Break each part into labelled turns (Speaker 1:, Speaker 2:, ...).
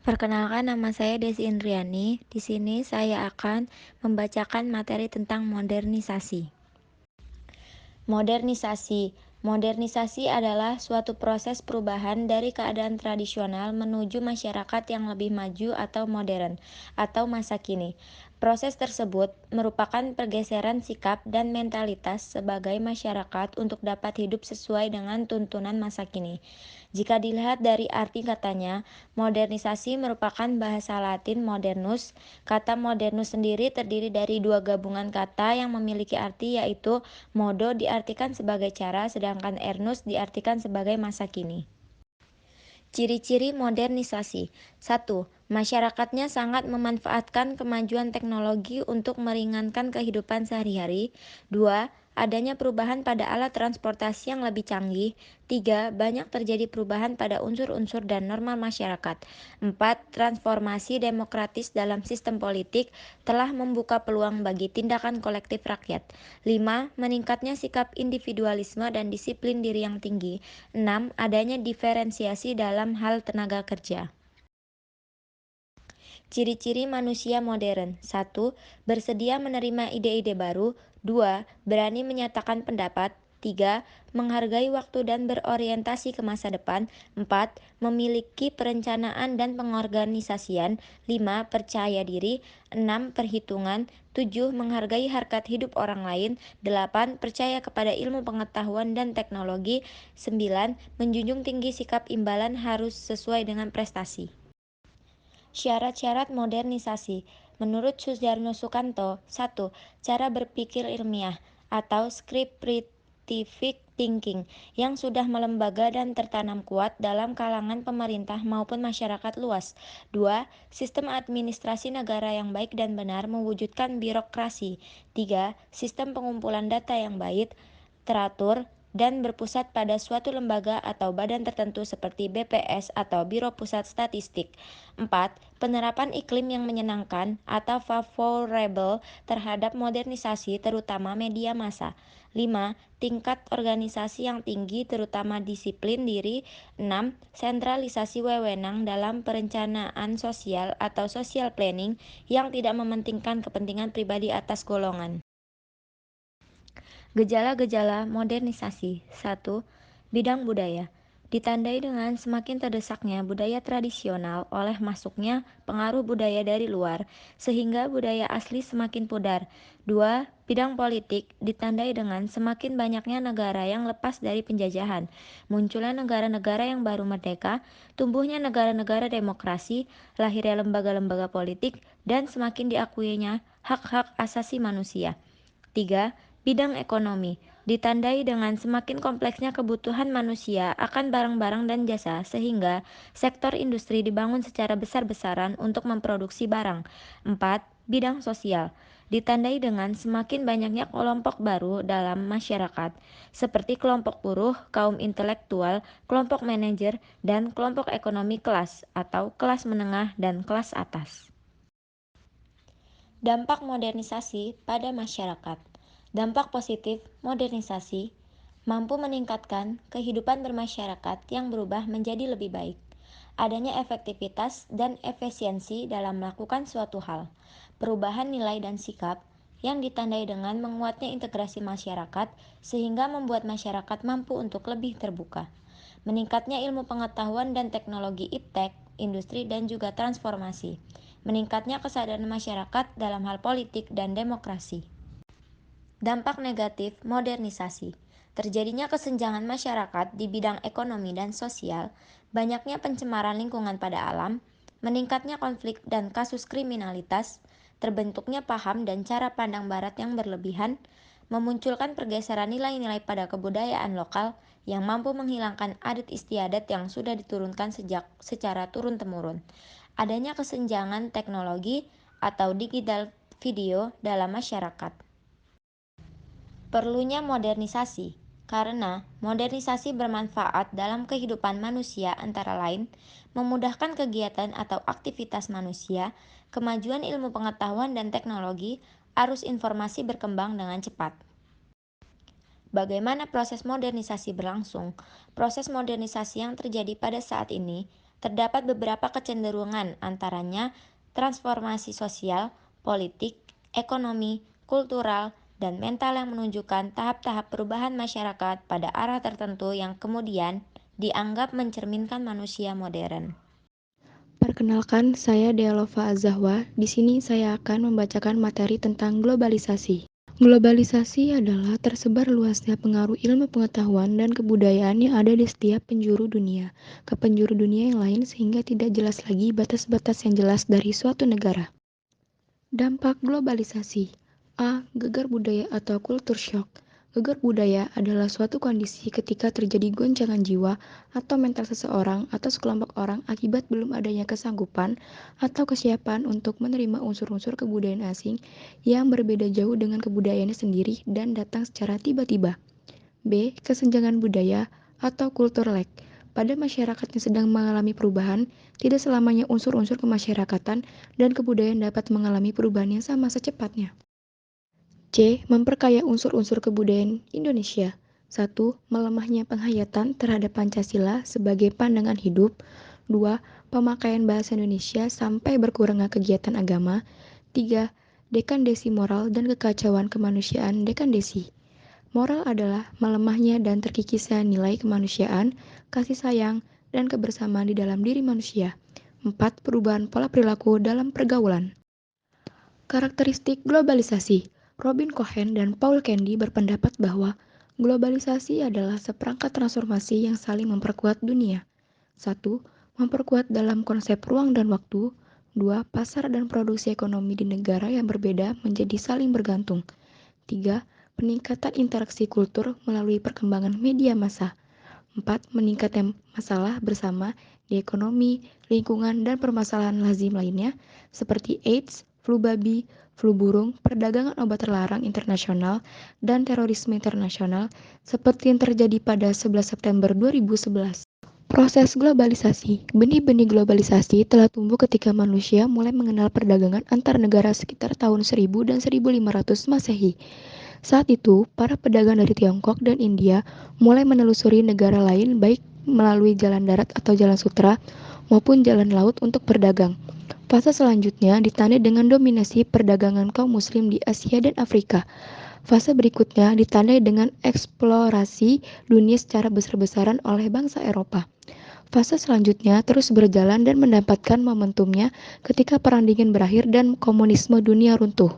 Speaker 1: Perkenalkan, nama saya Desi Indriani. Di sini saya akan membacakan materi tentang modernisasi. Modernisasi. Modernisasi adalah suatu proses perubahan dari keadaan tradisional menuju masyarakat yang lebih maju atau modern, atau masa kini. Proses tersebut merupakan pergeseran sikap dan mentalitas sebagai masyarakat untuk dapat hidup sesuai dengan tuntunan masa kini. Jika dilihat dari arti katanya, modernisasi merupakan bahasa Latin modernus. Kata modernus sendiri terdiri dari dua gabungan kata yang memiliki arti, yaitu modo diartikan sebagai cara, sedangkan ernus diartikan sebagai masa kini. Ciri-ciri modernisasi. 1. Masyarakatnya sangat memanfaatkan kemajuan teknologi untuk meringankan kehidupan sehari-hari. 2. Adanya perubahan pada alat transportasi yang lebih canggih. 3. Banyak terjadi perubahan pada unsur-unsur dan norma masyarakat. 4. Transformasi demokratis dalam sistem politik telah membuka peluang bagi tindakan kolektif rakyat. 5. Meningkatnya sikap individualisme dan disiplin diri yang tinggi. 6. Adanya diferensiasi dalam hal tenaga kerja. Ciri-ciri manusia modern. 1. Bersedia menerima ide-ide baru. 2. Berani menyatakan pendapat. 3. Menghargai waktu dan berorientasi ke masa depan. 4. Memiliki perencanaan dan pengorganisasian. 5. Percaya diri. 6. Perhitungan. 7. Menghargai harkat hidup orang lain. 8. Percaya kepada ilmu pengetahuan dan teknologi. 9. Menjunjung tinggi sikap imbalan harus sesuai dengan prestasi. Syarat-syarat modernisasi. Menurut Sujarno Sukanto, 1. Cara berpikir ilmiah atau scriptific thinking yang sudah melembaga dan tertanam kuat dalam kalangan pemerintah maupun masyarakat luas. 2. Sistem administrasi negara yang baik dan benar mewujudkan birokrasi. 3. Sistem pengumpulan data yang baik, teratur, dan berpusat pada suatu lembaga atau badan tertentu seperti BPS atau Biro Pusat Statistik. 4. Penerapan iklim yang menyenangkan atau favorable terhadap modernisasi terutama media massa. 5. Tingkat organisasi yang tinggi terutama disiplin diri. 6. Sentralisasi wewenang dalam perencanaan sosial atau social planning yang tidak mementingkan kepentingan pribadi atas golongan. Gejala-gejala modernisasi. 1. Bidang budaya. Ditandai dengan semakin terdesaknya budaya tradisional oleh masuknya pengaruh budaya dari luar, sehingga budaya asli semakin pudar. 2. Bidang politik. Ditandai dengan semakin banyaknya negara yang lepas dari penjajahan, munculnya negara-negara yang baru merdeka, tumbuhnya negara-negara demokrasi, lahirnya lembaga-lembaga politik, dan semakin diakuinya hak-hak asasi manusia. 3. Bidang ekonomi. Ditandai dengan semakin kompleksnya kebutuhan manusia akan barang-barang dan jasa sehingga sektor industri dibangun secara besar-besaran untuk memproduksi barang. 4. Bidang sosial. Ditandai dengan semakin banyaknya kelompok baru dalam masyarakat, seperti kelompok buruh, kaum intelektual, kelompok manajer, dan kelompok ekonomi kelas atau kelas menengah dan kelas atas. Dampak modernisasi pada masyarakat. Dampak positif modernisasi mampu meningkatkan kehidupan bermasyarakat yang berubah menjadi lebih baik. Adanya efektivitas dan efisiensi dalam melakukan suatu hal. Perubahan nilai dan sikap yang ditandai dengan menguatnya integrasi masyarakat sehingga membuat masyarakat mampu untuk lebih terbuka. Meningkatnya ilmu pengetahuan dan teknologi iptek, industri dan juga transformasi. Meningkatnya kesadaran masyarakat dalam hal politik dan demokrasi. Dampak negatif modernisasi. Terjadinya kesenjangan masyarakat di bidang ekonomi dan sosial, banyaknya pencemaran lingkungan pada alam, meningkatnya konflik dan kasus kriminalitas, terbentuknya paham dan cara pandang barat yang berlebihan, memunculkan pergeseran nilai-nilai pada kebudayaan lokal yang mampu menghilangkan adat istiadat yang sudah diturunkan sejak secara turun-temurun. Adanya kesenjangan teknologi atau digital video dalam masyarakat. Perlunya modernisasi, karena modernisasi bermanfaat dalam kehidupan manusia antara lain memudahkan kegiatan atau aktivitas manusia, kemajuan ilmu pengetahuan dan teknologi, arus informasi berkembang dengan cepat. Bagaimana proses modernisasi berlangsung? Proses modernisasi yang terjadi pada saat ini Terdapat beberapa kecenderungan, antaranya transformasi sosial, politik, ekonomi, kultural, dan mental yang menunjukkan tahap-tahap perubahan masyarakat pada arah tertentu yang kemudian dianggap mencerminkan manusia modern.
Speaker 2: Perkenalkan, saya Dealova Azahwa. Di sini saya akan membacakan materi tentang globalisasi. Globalisasi adalah tersebar luasnya pengaruh ilmu pengetahuan dan kebudayaan yang ada di setiap penjuru dunia ke penjuru dunia yang lain sehingga tidak jelas lagi batas-batas yang jelas dari suatu negara. Dampak globalisasi. A. Gegar budaya atau culture shock. Gegar budaya adalah suatu kondisi ketika terjadi goncangan jiwa atau mental seseorang atau sekelompok orang akibat belum adanya kesanggupan atau kesiapan untuk menerima unsur-unsur kebudayaan asing yang berbeda jauh dengan kebudayaannya sendiri dan datang secara tiba-tiba. B. Kesenjangan budaya atau culture lag. Pada masyarakat yang sedang mengalami perubahan, tidak selamanya unsur-unsur kemasyarakatan dan kebudayaan dapat mengalami perubahan yang sama secepatnya. C. Memperkaya unsur-unsur kebudayaan Indonesia. 1. Melemahnya penghayatan terhadap Pancasila sebagai pandangan hidup. 2. Pemakaian bahasa Indonesia sampai berkurangnya kegiatan agama. 3. Dekadesi moral dan kekacauan kemanusiaan dekadesi. Moral adalah melemahnya dan terkikisnya nilai kemanusiaan, kasih sayang, dan kebersamaan di dalam diri manusia. 4. Perubahan pola perilaku dalam pergaulan. Karakteristik globalisasi. Robin Cohen dan Paul Kendi berpendapat bahwa globalisasi adalah seperangkat transformasi yang saling memperkuat dunia. 1. Memperkuat dalam konsep ruang dan waktu. 2. Pasar dan produksi ekonomi di negara yang berbeda menjadi saling bergantung. 3. Peningkatan interaksi kultur melalui perkembangan media massa. 4. Meningkatnya masalah bersama di ekonomi, lingkungan, dan permasalahan lazim lainnya seperti AIDS, flu babi, flu burung, perdagangan obat terlarang internasional, dan terorisme internasional seperti yang terjadi pada 11 September 2011. Proses globalisasi. Benih-benih globalisasi telah tumbuh ketika manusia mulai mengenal perdagangan antar negara sekitar tahun 1000 dan 1500 Masehi. Saat itu, para pedagang dari Tiongkok dan India mulai menelusuri negara lain baik melalui jalan darat atau jalan sutra maupun jalan laut untuk berdagang. Fase selanjutnya ditandai dengan dominasi perdagangan kaum muslim di Asia dan Afrika. Fase berikutnya ditandai dengan eksplorasi dunia secara besar-besaran oleh bangsa Eropa. Fase selanjutnya terus berjalan dan mendapatkan momentumnya ketika Perang Dingin berakhir dan komunisme dunia runtuh.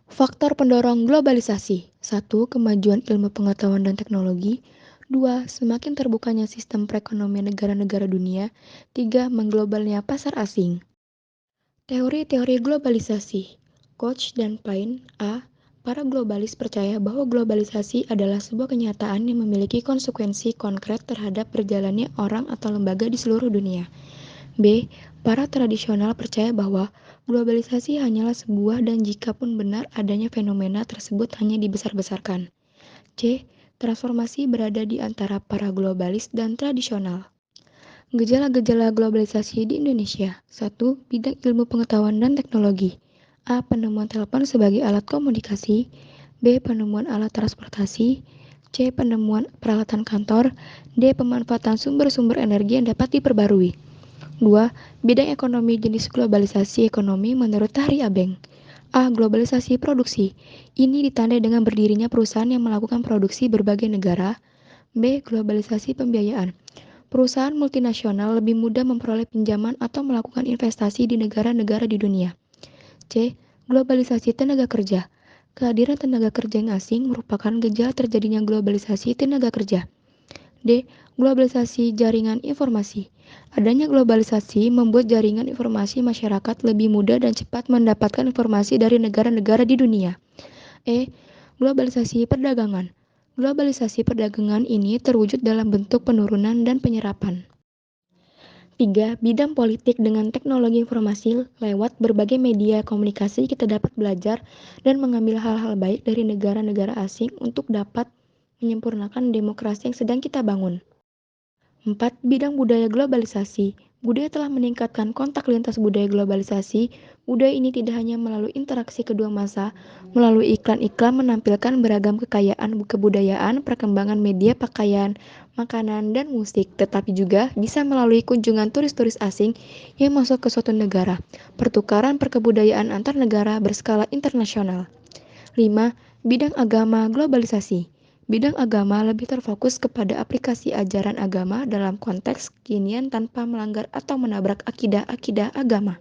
Speaker 2: Faktor pendorong globalisasi. 1. Kemajuan ilmu pengetahuan dan teknologi. 2. Semakin terbukanya sistem perekonomian negara-negara dunia. 3. Mengglobalnya pasar asing. Teori-teori globalisasi. Koch dan Payne. A. Para globalis percaya bahwa globalisasi adalah sebuah kenyataan yang memiliki konsekuensi konkret terhadap berjalannya orang atau lembaga di seluruh dunia. B. Para tradisional percaya bahwa globalisasi hanyalah sebuah dan jikapun benar adanya fenomena tersebut hanya dibesar-besarkan. C. Transformasi berada di antara para globalis dan tradisional. Gejala-gejala globalisasi di Indonesia. 1. Bidang ilmu pengetahuan dan teknologi. A. Penemuan telepon sebagai alat komunikasi. B. Penemuan alat transportasi. C. Penemuan peralatan kantor. D. Pemanfaatan sumber-sumber energi yang dapat diperbarui. 2. Bidang ekonomi jenis globalisasi ekonomi menurut Tahri Abeng. A. Globalisasi produksi. Ini ditandai dengan berdirinya perusahaan yang melakukan produksi berbagai negara. B. Globalisasi pembiayaan. Perusahaan multinasional lebih mudah memperoleh pinjaman atau melakukan investasi di negara-negara di dunia. C. Globalisasi tenaga kerja. Kehadiran tenaga kerja yang asing merupakan gejala terjadinya globalisasi tenaga kerja. D. Globalisasi jaringan informasi. Adanya globalisasi membuat jaringan informasi masyarakat lebih mudah dan cepat mendapatkan informasi dari negara-negara di dunia. E. Globalisasi perdagangan. Globalisasi perdagangan ini terwujud dalam bentuk penurunan dan penyerapan. 3. Bidang politik dengan teknologi informasi lewat berbagai media komunikasi kita dapat belajar dan mengambil hal-hal baik dari negara-negara asing untuk dapat menyempurnakan demokrasi yang sedang kita bangun. 4. Bidang budaya globalisasi. Budaya telah meningkatkan kontak lintas budaya globalisasi. Budaya ini tidak hanya melalui interaksi kedua massa, melalui iklan-iklan menampilkan beragam kekayaan kebudayaan, perkembangan media pakaian, makanan, dan musik, tetapi juga bisa melalui kunjungan turis-turis asing yang masuk ke suatu negara, pertukaran perkebudayaan antar negara berskala internasional. 5. Bidang agama globalisasi. Bidang agama lebih terfokus kepada aplikasi ajaran agama dalam konteks kekinian tanpa melanggar atau menabrak akidah-akidah agama.